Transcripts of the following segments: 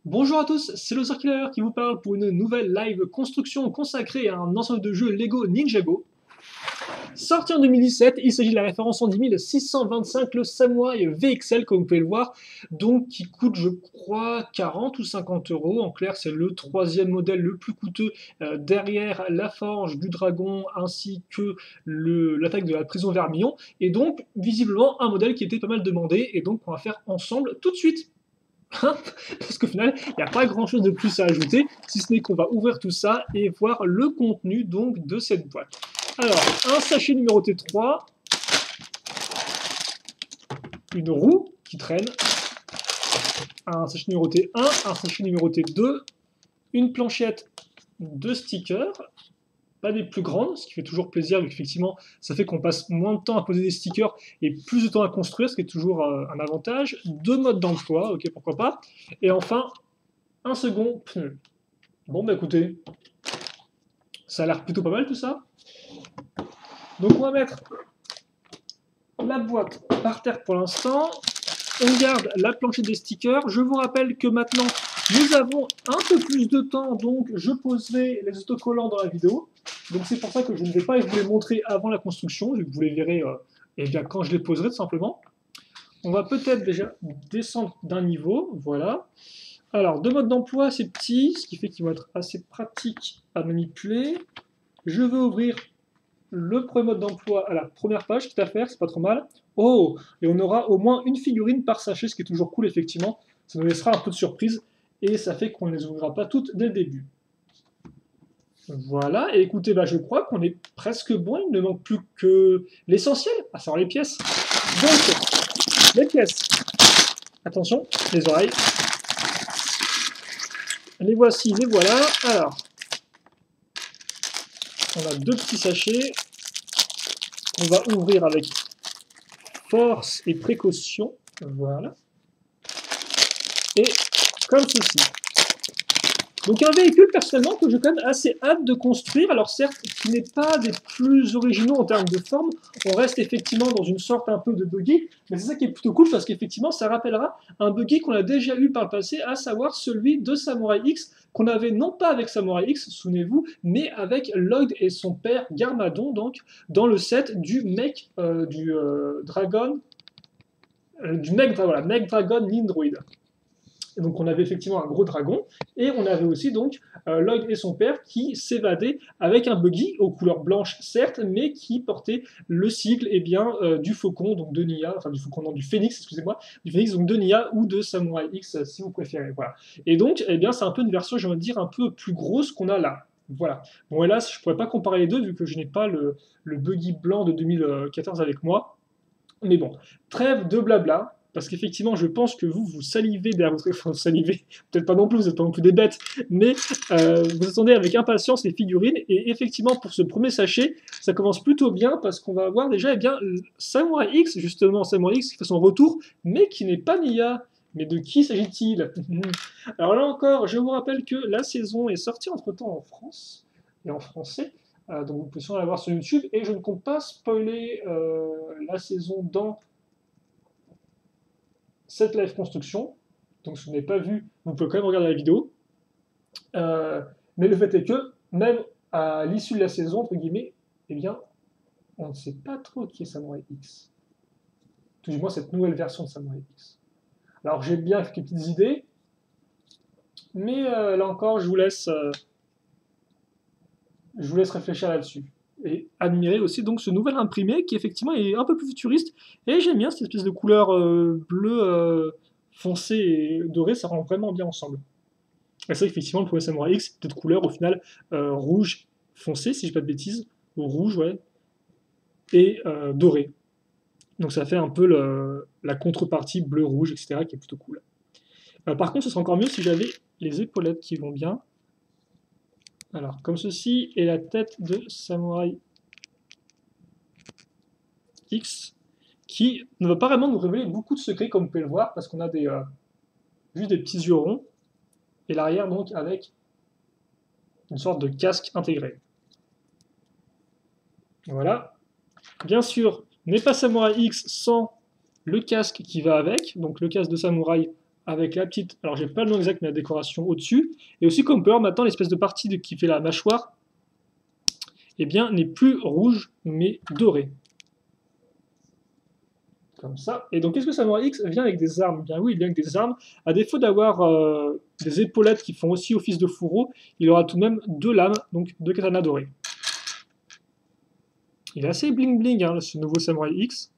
Bonjour à tous, c'est le Killer qui vous parle pour une nouvelle live construction consacrée à un ensemble de jeux Lego Ninjago. Sorti en 2017, il s'agit de la référence en 10625, le Samurai VXL, comme vous pouvez le voir, donc qui coûte, je crois, 40 ou 50 euros. En clair, c'est le troisième modèle le plus coûteux derrière la forge du dragon ainsi que l'attaque de la prison Vermillon. Et donc, visiblement, un modèle qui était pas mal demandé et donc on va faire ensemble tout de suite. Parce qu'au final, il n'y a pas grand chose de plus à ajouter, si ce n'est qu'on va ouvrir tout ça et voir le contenu donc de cette boîte. Alors, un sachet numéroté 3, une roue qui traîne, un sachet numéroté 1, un sachet numéroté 2, une planchette de stickers, pas des plus grandes, ce qui fait toujours plaisir, vu qu'effectivement, ça fait qu'on passe moins de temps à poser des stickers et plus de temps à construire, ce qui est toujours un avantage. Deux modes d'emploi, ok, pourquoi pas. Et enfin, un second pneu. Bon, bah écoutez, ça a l'air plutôt pas mal tout ça. Donc on va mettre la boîte par terre pour l'instant. On garde la planchette des stickers. Je vous rappelle que maintenant, nous avons un peu plus de temps, donc je poserai les autocollants dans la vidéo. Donc c'est pour ça que je ne vais pas vous les montrer avant la construction, vous les verrez eh bien, quand je les poserai tout simplement. On va peut-être déjà descendre d'un niveau, voilà. Alors, deux modes d'emploi, c'est petit, ce qui fait qu'ils vont être assez pratiques à manipuler. Je veux ouvrir le premier mode d'emploi à la première page, quitte à faire, c'est pas trop mal. Oh, et on aura au moins une figurine par sachet, ce qui est toujours cool, effectivement. Ça nous laissera un peu de surprise, et ça fait qu'on ne les ouvrira pas toutes dès le début. Voilà, et écoutez, bah, je crois qu'on est presque bon, il ne manque plus que l'essentiel, à savoir les pièces. Donc, les pièces. Attention, les oreilles. Les voici, les voilà. Alors, on a deux petits sachets qu'on va ouvrir avec force et précaution. Voilà. Et comme ceci. Donc un véhicule personnellement que j'ai quand même assez hâte de construire. Alors certes, qui n'est pas des plus originaux en termes de forme. On reste effectivement dans une sorte un peu de buggy. Mais c'est ça qui est plutôt cool parce qu'effectivement, ça rappellera un buggy qu'on a déjà eu par le passé, à savoir celui de Samurai X, qu'on avait non pas avec Samurai X, souvenez-vous, mais avec Lloyd et son père Garmadon, donc dans le set du mec Dragon, du mec, voilà, mec Dragon Nindroid. Et donc on avait effectivement un gros dragon, et on avait aussi donc Lloyd et son père qui s'évadaient avec un buggy aux couleurs blanches certes, mais qui portait le sigle du faucon, donc de Nia, enfin du faucon, non, du phénix, excusez-moi, du phénix, donc de Nia ou de Samurai X si vous préférez. Voilà. Et donc, eh bien, c'est un peu une version, je vais dire, un peu plus grosse qu'on a là. Voilà. Bon, hélas, je ne pourrais pas comparer les deux vu que je n'ai pas le buggy blanc de 2014 avec moi. Mais bon, trêve de blabla, parce qu'effectivement, je pense que vous salivez derrière votre... Enfin, vous salivez, peut-être pas non plus, vous n'êtes pas non plus des bêtes, mais vous attendez avec impatience les figurines, et effectivement, pour ce premier sachet, ça commence plutôt bien, parce qu'on va avoir déjà, eh bien, Samurai X, justement, Samurai X qui fait son retour, mais qui n'est pas Nia. Mais de qui s'agit-il? Alors là encore, je vous rappelle que la saison est sortie entre-temps en France, et en français, donc vous pouvez sûrement la voir sur YouTube, et je ne compte pas spoiler la saison dans cette live construction. Donc si vous n'avez pas vu, vous pouvez quand même regarder la vidéo. Mais le fait est que, même à l'issue de la saison, entre guillemets, eh bien, on ne sait pas trop qui est Samurai X. Tout du moins cette nouvelle version de Samurai X. Alors j'ai bien quelques petites idées, mais là encore, je vous laisse réfléchir là-dessus. Et admirer aussi donc ce nouvel imprimé qui effectivement est un peu plus futuriste. Et j'aime bien cette espèce de couleur bleu foncé et doré, ça rend vraiment bien ensemble. Et c'est effectivement le premier Samurai X, peut-être couleur au final rouge foncé, si je dis pas de bêtises, ou rouge, ouais, et doré. Donc ça fait un peu la contrepartie bleu-rouge, etc., qui est plutôt cool. Par contre, ce serait encore mieux si j'avais les épaulettes qui vont bien. Alors, comme ceci, et la tête de Samurai X, qui ne va pas vraiment nous révéler beaucoup de secrets, comme vous pouvez le voir, parce qu'on a juste des petits yeux ronds, et l'arrière, donc, avec une sorte de casque intégré. Voilà. Bien sûr, n'est pas Samurai X sans le casque qui va avec, donc le casque de samouraï avec la petite, alors j'ai pas le nom exact, mais la décoration au-dessus. Et aussi, comme on peut voir maintenant, l'espèce de partie qui fait la mâchoire, eh bien, n'est plus rouge, mais doré. Comme ça. Et donc, qu'est-ce que Samurai X vient avec des armes? Bien oui, il vient avec des armes. À défaut d'avoir des épaulettes qui font aussi office de fourreau, il aura tout de même 2 lames, donc 2 katanas dorés. Il est assez bling bling, hein, ce nouveau Samurai X.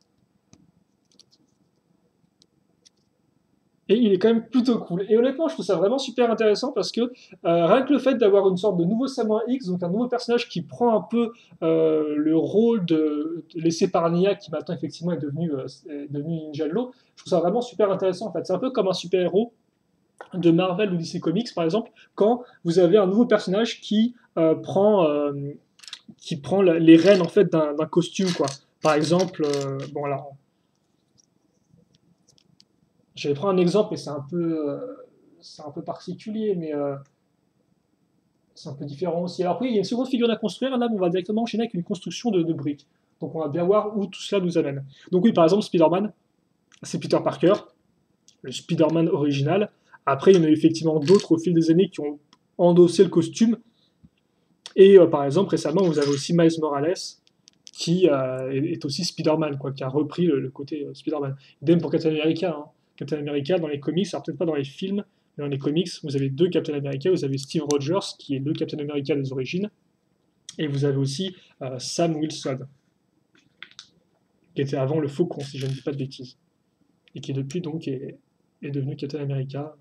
Et il est quand même plutôt cool. Et honnêtement, je trouve ça vraiment super intéressant parce que rien que le fait d'avoir une sorte de nouveau Samurai X, donc un nouveau personnage qui prend un peu le rôle de laissé par Nia, qui maintenant effectivement est devenu Ninja Lo, je trouve ça vraiment super intéressant en fait. C'est un peu comme un super-héros de Marvel ou DC Comics par exemple, quand vous avez un nouveau personnage qui prend les rênes en fait d'un costume quoi. Par exemple, bon alors je vais prendre un exemple, mais c'est un peu particulier, mais c'est un peu différent aussi. Alors oui, il y a une seconde figure à construire. Là, on va directement enchaîner avec une construction de briques. Donc on va bien voir où tout cela nous amène. Donc oui, par exemple, Spider-Man, c'est Peter Parker, le Spider-Man original. Après, il y en a effectivement d'autres au fil des années qui ont endossé le costume. Et par exemple, récemment, vous avez aussi Miles Morales, qui est aussi Spider-Man, quoi, qui a repris le côté Spider-Man. Idem pour Captain America. Hein. Captain America, dans les comics, alors peut-être pas dans les films, mais dans les comics, vous avez 2 Captain America. Vous avez Steve Rogers, qui est le Captain America des origines, et vous avez aussi Sam Wilson, qui était avant le Faucon, si je ne dis pas de bêtises, et qui depuis donc est devenu Captain America.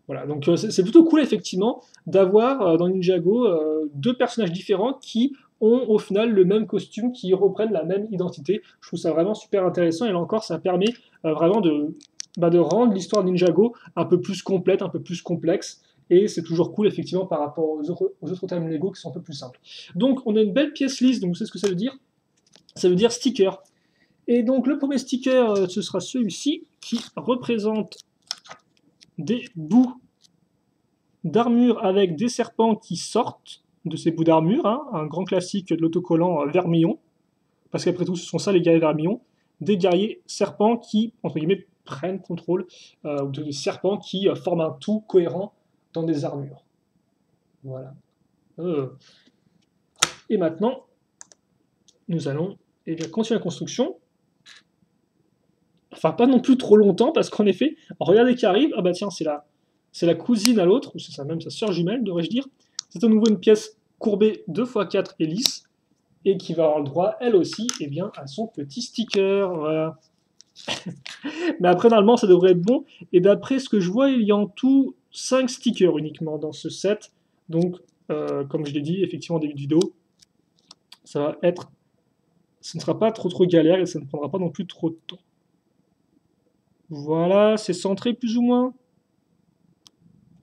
Voilà, donc c'est plutôt cool effectivement d'avoir dans Ninjago 2 personnages différents qui ont au final le même costume, qui reprennent la même identité. Je trouve ça vraiment super intéressant et là encore ça permet vraiment de rendre l'histoire de Ninjago un peu plus complète, un peu plus complexe. Et c'est toujours cool effectivement par rapport aux autres thèmes Lego qui sont un peu plus simples. Donc on a une belle pièce lisse, donc vous savez ce que ça veut dire? Ça veut dire sticker. Et donc le premier sticker, ce sera celui-ci qui représente des bouts d'armure avec des serpents qui sortent de ces bouts d'armure, hein, un grand classique de l'autocollant vermillon, parce qu'après tout ce sont ça les guerriers vermillons, des guerriers serpents qui, entre guillemets, prennent contrôle, ou des serpents qui forment un tout cohérent dans des armures. Voilà. Et maintenant, nous allons continuer la construction. Enfin, pas non plus trop longtemps, parce qu'en effet, regardez qui arrive, ah bah tiens, c'est la cousine à l'autre, ou c'est ça même sa sœur jumelle, devrais-je dire. C'est à nouveau une pièce courbée 2x4 et lisse, et qui va avoir le droit, elle aussi, eh bien, à son petit sticker. Voilà. Mais après, normalement, ça devrait être bon. Et d'après ce que je vois, il y a en tout 5 stickers uniquement dans ce set. Donc, comme je l'ai dit, effectivement, en début de vidéo, ça va être... Ce ne sera pas trop galère et ça ne prendra pas non plus trop de temps. Voilà, c'est centré plus ou moins.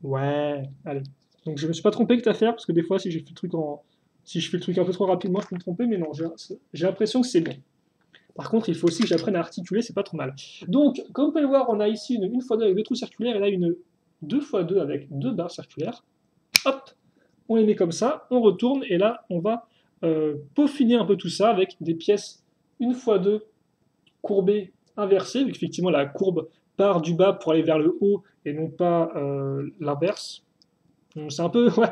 Ouais, allez. Donc je me suis pas trompé que à faire, parce que des fois, si je fais le truc un peu trop rapidement, je peux me tromper, mais non, j'ai l'impression que c'est bon. Par contre, il faut aussi que j'apprenne à articuler, c'est pas trop mal. Donc, comme vous pouvez le voir, on a ici une 1x2 avec 2 trous circulaires, et là une 2x2 avec 2 barres circulaires. Hop, on les met comme ça, on retourne, et là, on va peaufiner un peu tout ça avec des pièces 1x2 courbées inversées, vu qu'effectivement la courbe part du bas pour aller vers le haut, et non pas l'inverse. C'est un peu... Ouais.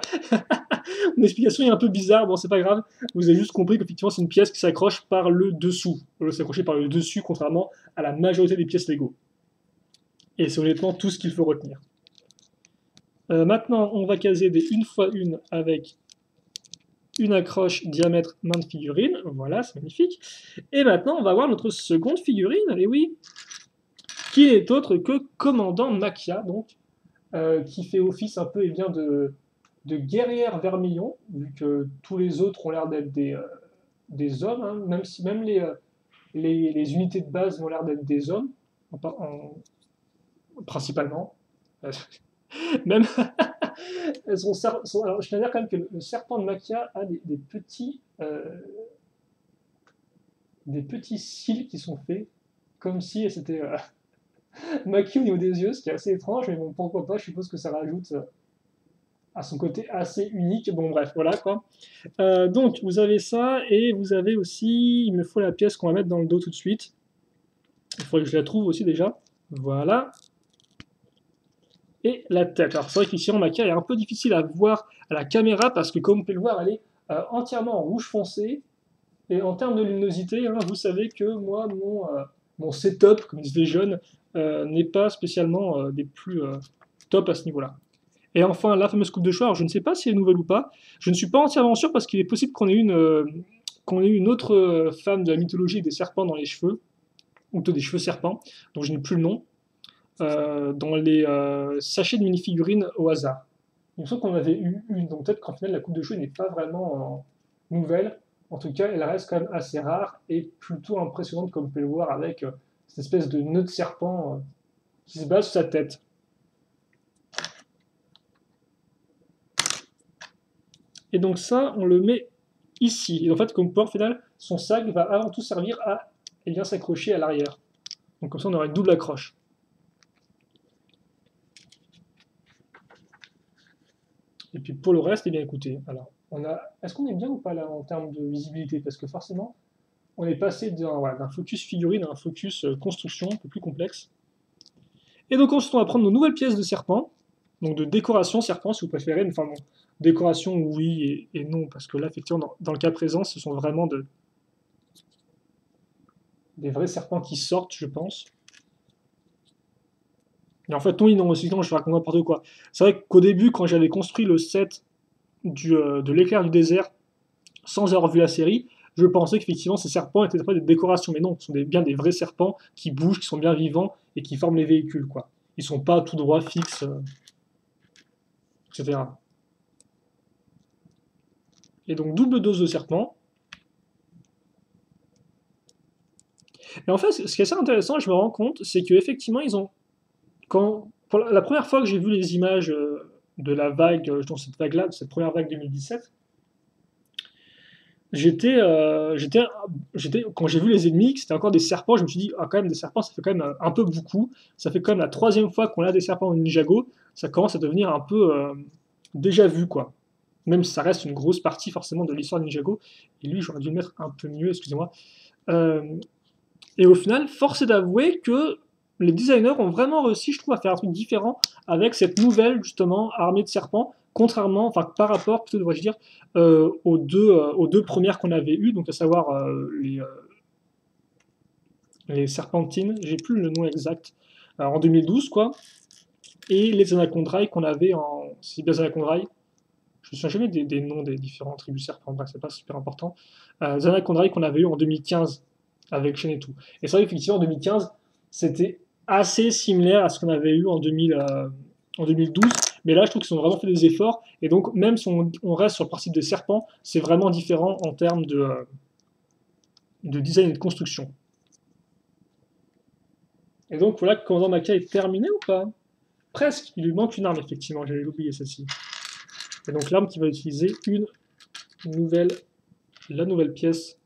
Mon explication est un peu bizarre, bon c'est pas grave. Vous avez juste compris qu'effectivement c'est une pièce qui s'accroche par le dessous. Au lieu de s'accrocher par le dessus, contrairement à la majorité des pièces Lego. Et c'est honnêtement tout ce qu'il faut retenir. Maintenant, on va caser des 1x1 avec une accroche diamètre main de figurine. Voilà, c'est magnifique. Et maintenant, on va voir notre seconde figurine, et oui, qui n'est autre que Commandant Maquia, donc, qui fait office un peu bien de guerrière vermillon, vu que tous les autres ont l'air d'être des hommes, hein, même si même les unités de base ont l'air d'être des hommes, principalement. Même, alors, je tiens à dire quand même que le serpent de Maquia a des petits cils qui sont faits comme si c'était maquillé au niveau des yeux, ce qui est assez étrange, mais bon, pourquoi pas, je suppose que ça rajoute à son côté assez unique. Bon, bref, voilà quoi. Donc, vous avez ça, et vous avez aussi, il me faut la pièce qu'on va mettre dans le dos tout de suite. Il faudrait que je la trouve aussi déjà. Voilà. et la tête. Alors c'est vrai qu'ici en Maka est un peu difficile à voir à la caméra parce que comme vous pouvez le voir, elle est entièrement en rouge foncé. Et en termes de luminosité, hein, vous savez que moi, mon setup, comme disent les jeunes, n'est pas spécialement des plus top à ce niveau-là. Et enfin, la fameuse coupe de choix, alors je ne sais pas si elle est nouvelle ou pas. Je ne suis pas entièrement sûr parce qu'il est possible qu'on ait une autre femme de la mythologie des serpents dans les cheveux, ou plutôt des cheveux serpents, dont je n'ai plus le nom, dans les sachets de mini-figurines au hasard. Il me semble qu'on avait eu une, donc peut-être qu'en final la coupe de cheveux n'est pas vraiment nouvelle. En tout cas, elle reste quand même assez rare et plutôt impressionnante comme vous pouvez le voir avec cette espèce de nœud de serpent qui se base sur sa tête. Et donc ça, on le met ici. Et en fait, comme port final, son sac va avant tout servir à s'accrocher à l'arrière. Donc comme ça, on aura une double accroche. Et puis pour le reste, eh bien écoutez, alors, est-ce qu'on est bien ou pas là en termes de visibilité? Parce que forcément, on est passé d'un focus figurine à un focus construction un peu plus complexe. Et donc ensuite, on va prendre nos nouvelles pièces de serpent, donc de décoration serpent si vous préférez, enfin bon, décoration oui et non, parce que là, effectivement, dans le cas présent, ce sont vraiment des vrais serpents qui sortent, je pense. Et en fait, oui, non, sinon, je raconte n'importe quoi. C'est vrai qu'au début, quand j'avais construit le set de l'éclair du désert, sans avoir vu la série, je pensais qu'effectivement ces serpents étaient pas des décorations, mais non, ce sont bien des vrais serpents qui bougent, qui sont bien vivants et qui forment les véhicules, quoi. Ils sont pas tout droit fixes, etc. Et donc double dose de serpent. Et en fait, ce qui est assez intéressant, je me rends compte, c'est qu'effectivement, ils ont, pour la première fois que j'ai vu les images de la vague, dans cette vague-là, de cette première vague 2017, J'étais, quand j'ai vu les ennemis, que c'était encore des serpents, je me suis dit, ah, quand même, des serpents, ça fait quand même un peu beaucoup. Ça fait quand même la troisième fois qu'on a des serpents au Ninjago. Ça commence à devenir un peu déjà vu, quoi. Même si ça reste une grosse partie, forcément, de l'histoire de Ninjago. Et lui, j'aurais dû le mettre un peu mieux, excusez-moi. Euh, et au final, force est d'avouer que les designers ont vraiment réussi, je trouve, à faire un truc différent avec cette nouvelle, justement, armée de serpents, contrairement, enfin, par rapport, plutôt devrais-je dire, aux deux premières qu'on avait eues, donc à savoir les serpentines, j'ai plus le nom exact, en 2012, quoi, et les anacondrailles qu'on avait en. C'est bien les anacondrailles, je me souviens jamais des noms des différents tribus serpents, bref, c'est pas super important. Les anacondrailles qu'on avait eu en 2015 avec Shen et tout. Et c'est vrai qu'effectivement, en 2015, c'était assez similaire à ce qu'on avait eu en 2012. Mais là, je trouve qu'ils ont vraiment fait des efforts. Et donc, même si on reste sur le principe des serpents, c'est vraiment différent en termes de design et de construction. Et donc, voilà, Commandant Maka est terminé ou pas? Presque. Il lui manque une arme, effectivement. J'allais l'oublier, celle-ci. Et donc, l'arme qui va utiliser la nouvelle pièce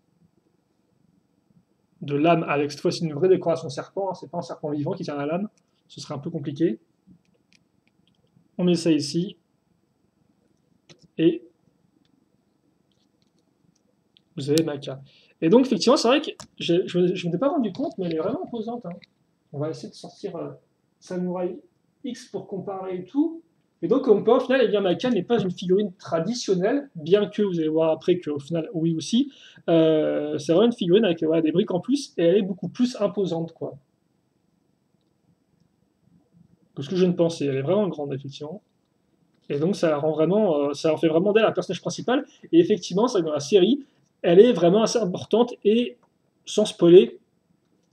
de lame avec cette fois-ci une vraie décoration serpent. Hein, c'est pas un serpent vivant qui tient la lame. Ce serait un peu compliqué. On met ça ici. Et vous avez Maka. Et donc, effectivement, c'est vrai que je ne m'étais pas rendu compte, mais elle est vraiment imposante. Hein. On va essayer de sortir Samurai X pour comparer et tout. Et donc, on peut au final, eh bien, Maka n'est pas une figurine traditionnelle, bien que vous allez voir après qu'au final, oui aussi. C'est vraiment une figurine avec des briques en plus, et elle est beaucoup plus imposante, quoi. Que ce que je ne pensais. Elle est vraiment grande, effectivement. Et donc, ça en fait vraiment d'elle un personnage principal. Et effectivement, c'est vrai que dans la série, elle est vraiment assez importante et sans spoiler,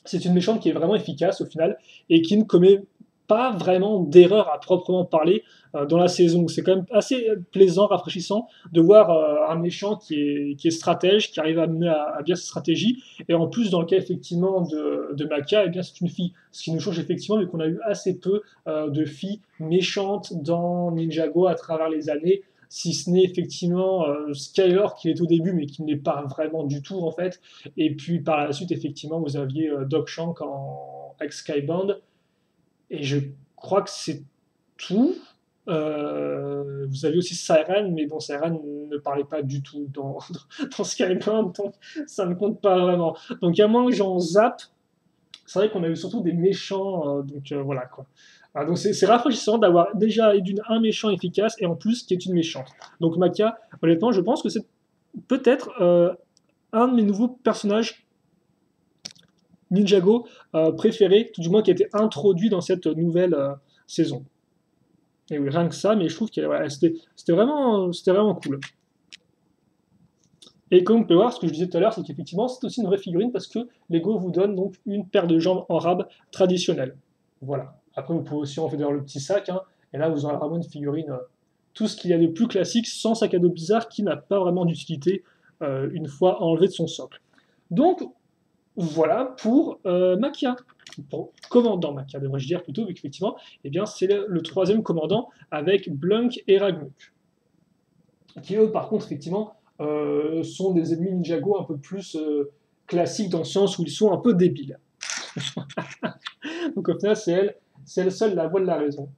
c'est une méchante qui est vraiment efficace au final et qui ne commet pas vraiment d'erreur à proprement parler dans la saison. C'est quand même assez plaisant, rafraîchissant de voir un méchant qui est stratège, qui arrive à mener à bien sa stratégie. Et en plus, dans le cas effectivement de Maka, eh bien c'est une fille. Ce qui nous change effectivement, vu qu'on a eu assez peu de filles méchantes dans Ninjago à travers les années si ce n'est effectivement Skyler qui est au début, mais qui n'est pas vraiment du tout en fait. Et puis par la suite, effectivement, vous aviez Doc Shank avec Skybound. Et je crois que c'est tout. Vous aviez aussi Siren, mais bon, Siren ne parlait pas du tout dans Skybound, donc ça ne compte pas vraiment. Donc à moins que j'en zappe, c'est vrai qu'on a eu surtout des méchants, donc voilà quoi. Ah, donc c'est rafraîchissant d'avoir déjà un méchant efficace et en plus qui est une méchante. Donc Makia, honnêtement, je pense que c'est peut-être un de mes nouveaux personnages Ninjago préférés, tout du moins qui a été introduit dans cette nouvelle saison. Et oui, rien que ça, mais je trouve que ouais, c'était vraiment cool. Et comme on peut voir, ce que je disais tout à l'heure, c'est qu'effectivement, c'est aussi une vraie figurine parce que Lego vous donne donc une paire de jambes en rab traditionnelle. Voilà. Après, vous pouvez aussi en faire le petit sac, hein, et là, vous aurez vraiment une figurine, tout ce qu'il y a de plus classique, sans sac à dos bizarre, qui n'a pas vraiment d'utilité une fois enlevé de son socle. Donc, voilà pour Makia. Pour commandant Makia, devrais-je dire plutôt, vu qu'effectivement, eh bien, c'est le troisième commandant avec Blunk et Ragnuk. Qui eux, par contre, effectivement, sont des ennemis Ninjago un peu plus classiques dans le sens où ils sont un peu débiles. Donc au final, c'est elle seule la voix de la raison.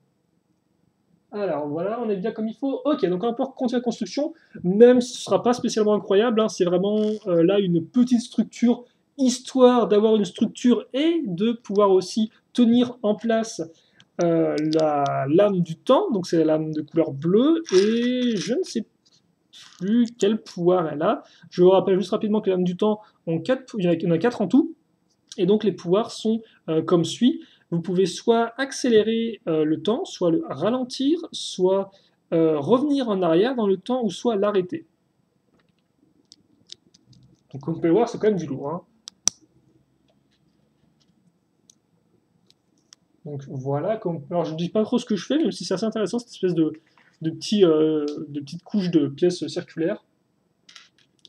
Alors voilà, on est bien comme il faut. Ok, donc on peut continuer la construction, même si ce ne sera pas spécialement incroyable, hein, c'est vraiment là une petite structure, histoire d'avoir une structure et de pouvoir aussi tenir en place la lame du temps, donc c'est la lame de couleur bleue, et je ne sais plus quel pouvoir elle a. Je vous rappelle juste rapidement que les lames du temps ont 4, il y en a 4 en tout, et donc les pouvoirs sont comme suit. Vous pouvez soit accélérer le temps, soit le ralentir, soit revenir en arrière dans le temps, ou soit l'arrêter. Donc comme vous pouvez voir, c'est quand même du lourd. Hein. Donc voilà, alors je ne dis pas trop ce que je fais, même si c'est assez intéressant, cette espèce de petite couche de pièces circulaires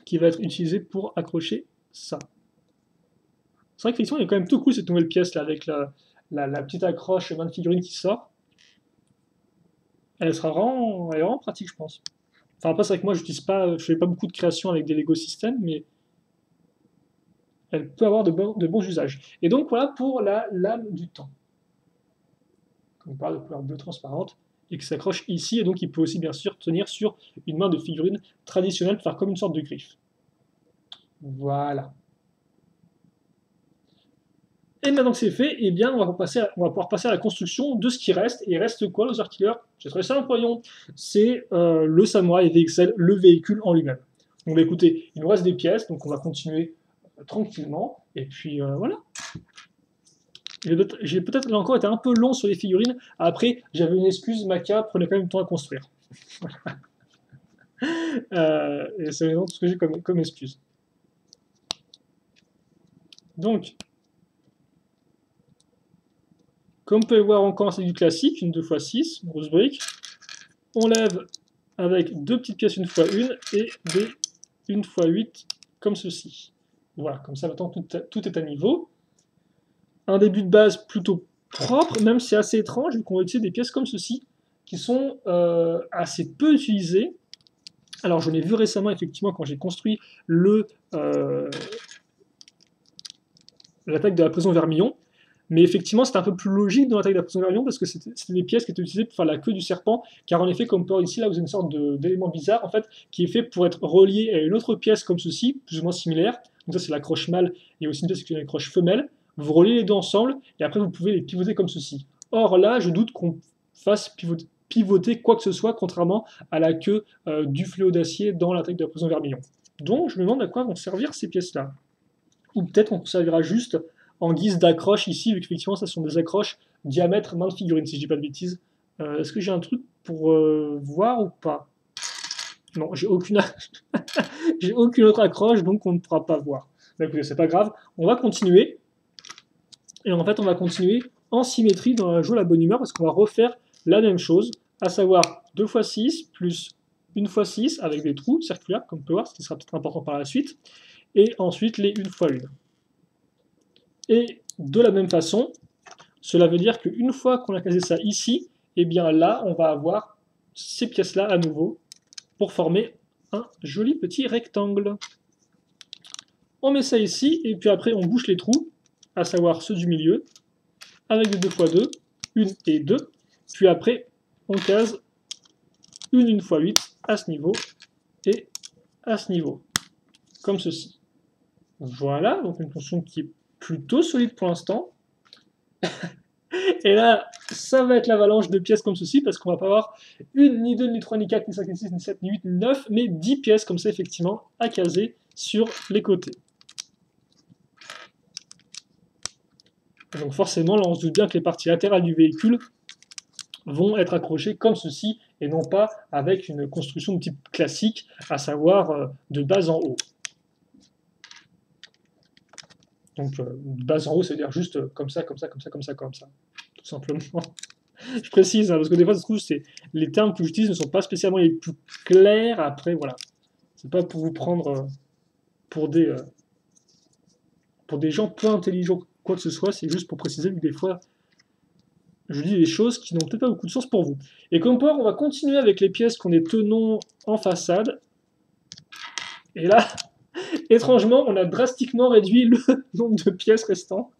qui va être utilisée pour accrocher ça. C'est vrai qu'effectivement, il est quand même tout cool cette nouvelle pièce là, avec la petite accroche main de figurine qui sort. Elle est vraiment pratique, je pense. Enfin, après, c'est vrai que moi, je fais pas beaucoup de création avec des Lego Systems, mais elle peut avoir de bons usages. Et donc, voilà pour la lame du temps. Comme on parle de couleur bleue transparente, et qui s'accroche ici, et donc il peut aussi, bien sûr, tenir sur une main de figurine traditionnelle, faire comme une sorte de griffe. Voilà. Et maintenant que c'est fait, eh bien, on va pouvoir passer à la construction de ce qui reste. Et il reste quoi, Loser Killer? C'est très simple, voyons. C'est le Samurai VXL, le véhicule en lui-même. Donc, bah, écoutez, il nous reste des pièces, donc on va continuer tranquillement. Et puis, voilà. J'ai peut-être là encore été un peu long sur les figurines. Après, j'avais une excuse, Maca prenait quand même du temps à construire. Et c'est vraiment tout ce que j'ai comme excuse. Donc, comme vous pouvez le voir encore, c'est du classique, une 2x6, grosse brique. On lève avec deux petites pièces une fois une et des 1x8 comme ceci. Voilà, comme ça maintenant tout est à niveau. Un début de base plutôt propre, même si c'est assez étrange, vu qu'on va utiliser des pièces comme ceci, qui sont assez peu utilisées. Alors j'en ai vu récemment, effectivement, quand j'ai construit l'attaque de la prison Vermillon. Mais effectivement, c'était un peu plus logique dans l'attaque de la prison Vermillon parce que c'était des pièces qui étaient utilisées pour faire la queue du serpent. Car en effet, comme on peut voir ici, là, vous avez une sorte d'élément bizarre en fait, qui est fait pour être relié à une autre pièce comme ceci, plus ou moins similaire. Donc ça, c'est l'accroche mâle et aussi une pièce qui est une accroche femelle. Vous reliez les deux ensemble et après, vous pouvez les pivoter comme ceci. Or là, je doute qu'on fasse pivoter quoi que ce soit, contrairement à la queue du fléau d'acier dans l'attaque de la prison Vermillon. Donc, je me demande à quoi vont servir ces pièces-là. Ou peut-être qu'on servira juste en guise d'accroche ici, vu qu'effectivement, ça sont des accroches diamètre main de figurine, si je dis pas de bêtises. Est-ce que j'ai un truc pour voir ou pas? Non, j'ai aucune... j'ai aucune autre accroche, donc on ne pourra pas voir. Mais écoutez, c'est pas grave, on va continuer. Et en fait, on va continuer en symétrie dans la joie la bonne humeur, parce qu'on va refaire la même chose, à savoir 2x6 plus 1x6 avec des trous circulaires, comme on peut voir, ce qui sera peut-être important par la suite. Et ensuite les 1x1. Et de la même façon, cela veut dire qu'une fois qu'on a casé ça ici, et bien là, on va avoir ces pièces-là à nouveau pour former un joli petit rectangle. On met ça ici, et puis après on bouche les trous, à savoir ceux du milieu, avec des 2x2, une et deux, puis après on case une 1x8 à ce niveau, et à ce niveau, comme ceci. Voilà, donc une construction qui est plutôt solide pour l'instant. Et là, ça va être l'avalanche de pièces comme ceci, parce qu'on va pas avoir une, ni deux, ni trois, ni quatre, ni cinq, ni six, ni sept, ni huit, ni neuf, mais 10 pièces comme ça, effectivement, à caser sur les côtés. Donc forcément, là, on se doute bien que les parties latérales du véhicule vont être accrochées comme ceci, et non pas avec une construction de type classique, à savoir de bas en haut. Donc, bas en haut, c'est-à-dire juste comme ça, comme ça, comme ça, comme ça, comme ça, tout simplement. Je précise, hein, parce que des fois, ça se trouve, les termes que j'utilise ne sont pas spécialement les plus clairs. Après, voilà. C'est pas pour vous prendre pour des, euh, pour des gens peu intelligents, quoi que ce soit. C'est juste pour préciser que des fois, je dis des choses qui n'ont peut-être pas beaucoup de sens pour vous. Et comme port, on va continuer avec les pièces qu'on est tenons en façade. Et là, étrangement, on a drastiquement réduit le nombre de pièces restantes.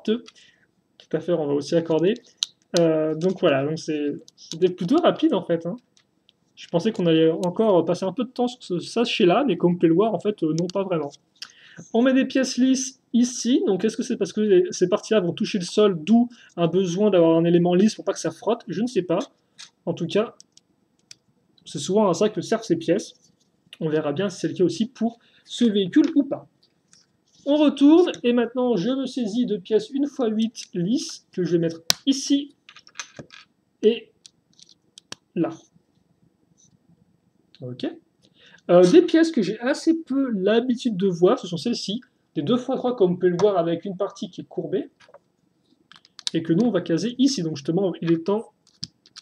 Tout à fait, on va aussi accorder. Donc voilà, donc c'était plutôt rapide en fait, hein. Je pensais qu'on allait encore passer un peu de temps sur ce sachet-là, mais comme vous pouvez le voir, en fait, non, pas vraiment. On met des pièces lisses ici, donc est-ce que c'est parce que ces parties-là vont toucher le sol, d'où un besoin d'avoir un élément lisse pour pas que ça frotte? Je ne sais pas. En tout cas, c'est souvent à ça que servent ces pièces. On verra bien si c'est le cas aussi pour ce véhicule ou pas. On retourne, et maintenant je me saisis de pièces 1x8 lisses, que je vais mettre ici et là. Ok. Des pièces que j'ai assez peu l'habitude de voir, ce sont celles-ci, des 2x3 comme on peut le voir avec une partie qui est courbée, et que nous on va caser ici. Donc justement, il est temps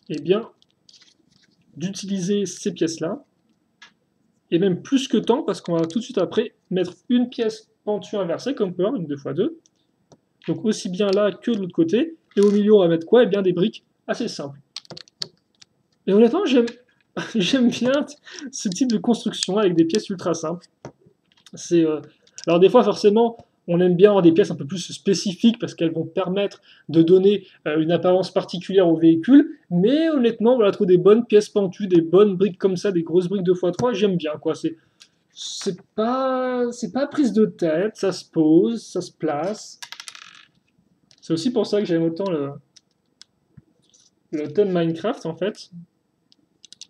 bien, d'utiliser ces pièces-là, et même plus que temps, parce qu'on va tout de suite après mettre une pièce pentue inversée, comme on peut voir, une 2x2, donc aussi bien là que de l'autre côté, et au milieu on va mettre quoi? Eh bien des briques assez simples. Et honnêtement, j'aime bien ce type de construction avec des pièces ultra simples. Alors des fois, forcément, on aime bien avoir des pièces un peu plus spécifiques parce qu'elles vont permettre de donner une apparence particulière au véhicule. Mais honnêtement, voilà, trouver des bonnes pièces pentues, des bonnes briques comme ça, des grosses briques 2x3, j'aime bien, quoi. C'est pas prise de tête, ça se pose, ça se place. C'est aussi pour ça que j'aime autant le thème Minecraft, en fait.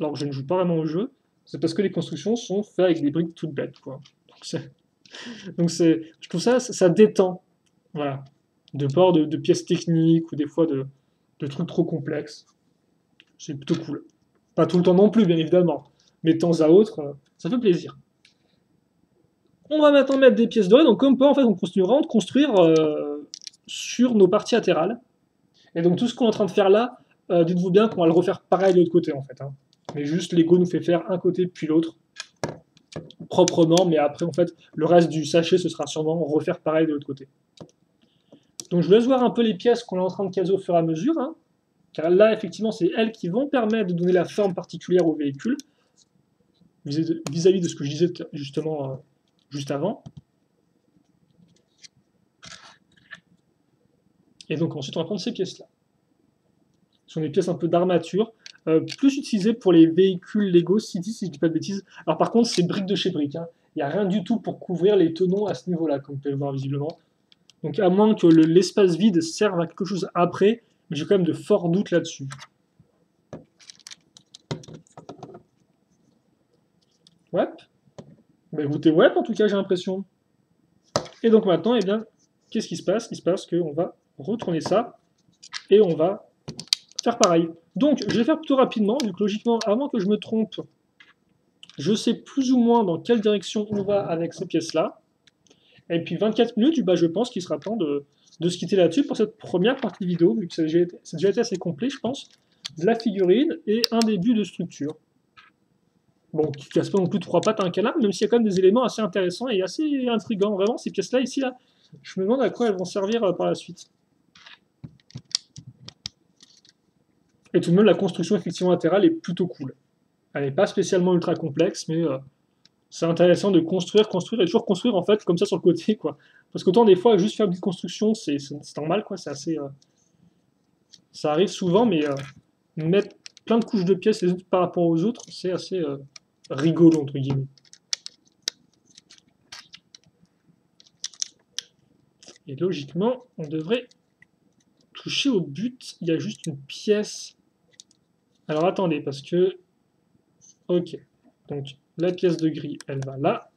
Alors que je ne joue pas vraiment au jeu. C'est parce que les constructions sont faites avec des briques toutes bêtes, quoi. Je trouve ça détend, voilà, de peur de pièces techniques ou des fois de trucs trop complexes. C'est plutôt cool. Pas tout le temps non plus, bien évidemment, mais de temps à autre, ça fait plaisir. On va maintenant mettre des pièces dorées, donc comme peut, en fait, on continuera de construire sur nos parties latérales. Et donc tout ce qu'on est en train de faire là, dites-vous bien qu'on va le refaire pareil de l'autre côté, en fait, hein. Mais juste, Lego nous fait faire un côté puis l'autre, proprement, mais après, en fait, le reste du sachet, ce sera sûrement refaire pareil de l'autre côté. Donc je vous laisse voir un peu les pièces qu'on est en train de caser au fur et à mesure, hein, car là, effectivement, c'est elles qui vont permettre de donner la forme particulière au véhicule, vis-à-vis de ce que je disais justement juste avant. Et donc ensuite, on va prendre ces pièces-là. Ce sont des pièces un peu d'armature, plus utilisées pour les véhicules Lego City, si je ne dis pas de bêtises. Alors par contre, c'est briques de chez briques, hein. Il n'y a rien du tout pour couvrir les tenons à ce niveau-là, comme vous pouvez le voir visiblement. Donc à moins que l'espace vide serve à quelque chose après, mais j'ai quand même de forts doutes là-dessus. Ouais. Bah écoutez, ouais, en tout cas, j'ai l'impression. Et donc maintenant, eh bien, qu'est-ce qui se passe? Il se passe qu'on va retourner ça et on va faire pareil. Donc, je vais faire plutôt rapidement, vu que logiquement, avant que je me trompe, je sais plus ou moins dans quelle direction on va avec ces pièces-là. Et puis 24 minutes, bah, je pense qu'il sera temps de se quitter là-dessus pour cette première partie vidéo, vu que c'est déjà été assez complet, je pense, de la figurine et un début de structure. Bon, qui ne casse pas non plus 3 pattes à un canard, même s'il y a quand même des éléments assez intéressants et assez intrigants. Vraiment, ces pièces-là, ici, là, je me demande à quoi elles vont servir par la suite. Et tout de même, la construction effectivement latérale est plutôt cool. Elle n'est pas spécialement ultra complexe, mais c'est intéressant de construire et toujours construire en fait comme ça sur le côté, quoi. Parce qu'autant des fois, juste faire une petite construction, c'est normal, quoi. C'est assez. Ça arrive souvent, mais mettre plein de couches de pièces les unes par rapport aux autres, c'est assez rigolo, entre guillemets. Et logiquement, on devrait toucher au but, il y a juste une pièce. Alors attendez, parce que... Ok. Donc, la pièce de gris, elle va là.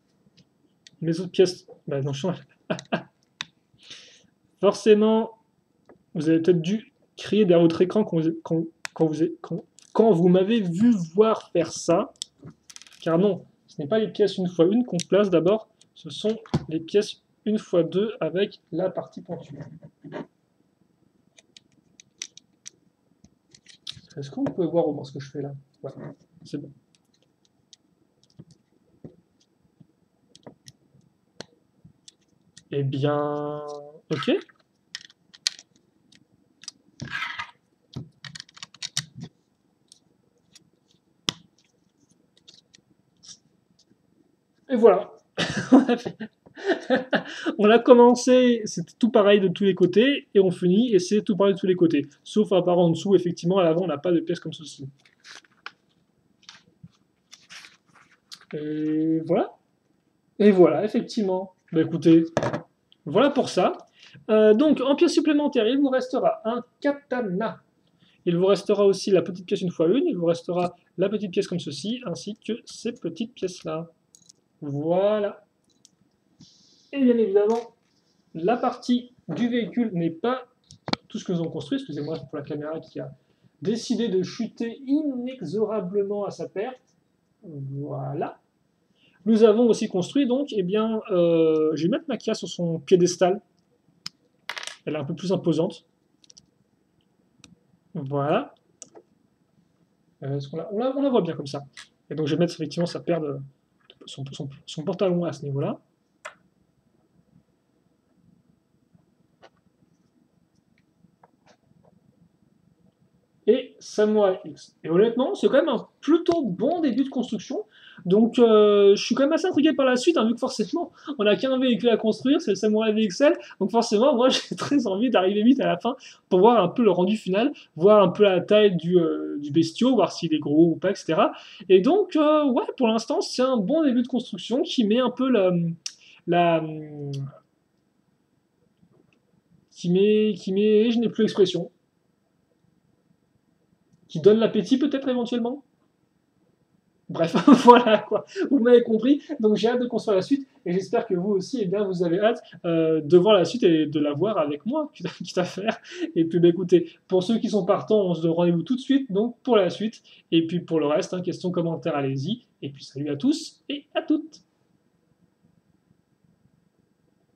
Mes autres pièces... Bah non, forcément, vous avez peut-être dû crier derrière votre écran quand vous m'avez vu voir faire ça. Car non, ce n'est pas les pièces 1x1 qu'on place d'abord, ce sont les pièces 1x2 avec la partie pointue. Est-ce qu'on peut voir au moins ce que je fais là? Ouais, c'est bon. Eh bien, ok. Et voilà. On a commencé, c'était tout pareil de tous les côtés, et on finit, et c'est tout pareil de tous les côtés. Sauf à part en dessous, effectivement, à l'avant, on n'a pas de pièces comme ceci. Et voilà. Et voilà, effectivement. Bah écoutez, voilà pour ça. Donc, en pièce supplémentaire, il vous restera un katana. Il vous restera aussi la petite pièce 1x1, il vous restera la petite pièce comme ceci, ainsi que ces petites pièces-là. Voilà. Et bien évidemment, la partie du véhicule n'est pas tout ce que nous avons construit. Excusez-moi pour la caméra qui a décidé de chuter inexorablement à sa perte. Voilà. Nous avons aussi construit donc, eh bien, je vais mettre Makia sur son piédestal. Elle est un peu plus imposante. Voilà. On la voit bien comme ça. Et donc je vais mettre effectivement sa paire de son pantalon à ce niveau-là. Et Samurai X. Et honnêtement, c'est quand même un plutôt bon début de construction. Donc je suis quand même assez intrigué par la suite, hein, vu que forcément, on n'a qu'un véhicule à construire, c'est le Samurai VXL. Donc forcément, moi j'ai très envie d'arriver vite à la fin pour voir un peu le rendu final, voir un peu la taille du bestiau, voir s'il est gros ou pas, etc. Et donc, ouais, pour l'instant, c'est un bon début de construction qui met un peu la je n'ai plus l'expression, qui donne l'appétit peut-être éventuellement. Bref, voilà quoi, vous m'avez compris, donc j'ai hâte de construire la suite, et j'espère que vous aussi, eh bien, vous avez hâte de voir la suite et de la voir avec moi, quitte à faire. Et puis bah, écoutez, pour ceux qui sont partants, on se donne rendez-vous tout de suite, donc pour la suite, et puis pour le reste, hein, questions, commentaires, allez-y, et puis salut à tous et à toutes.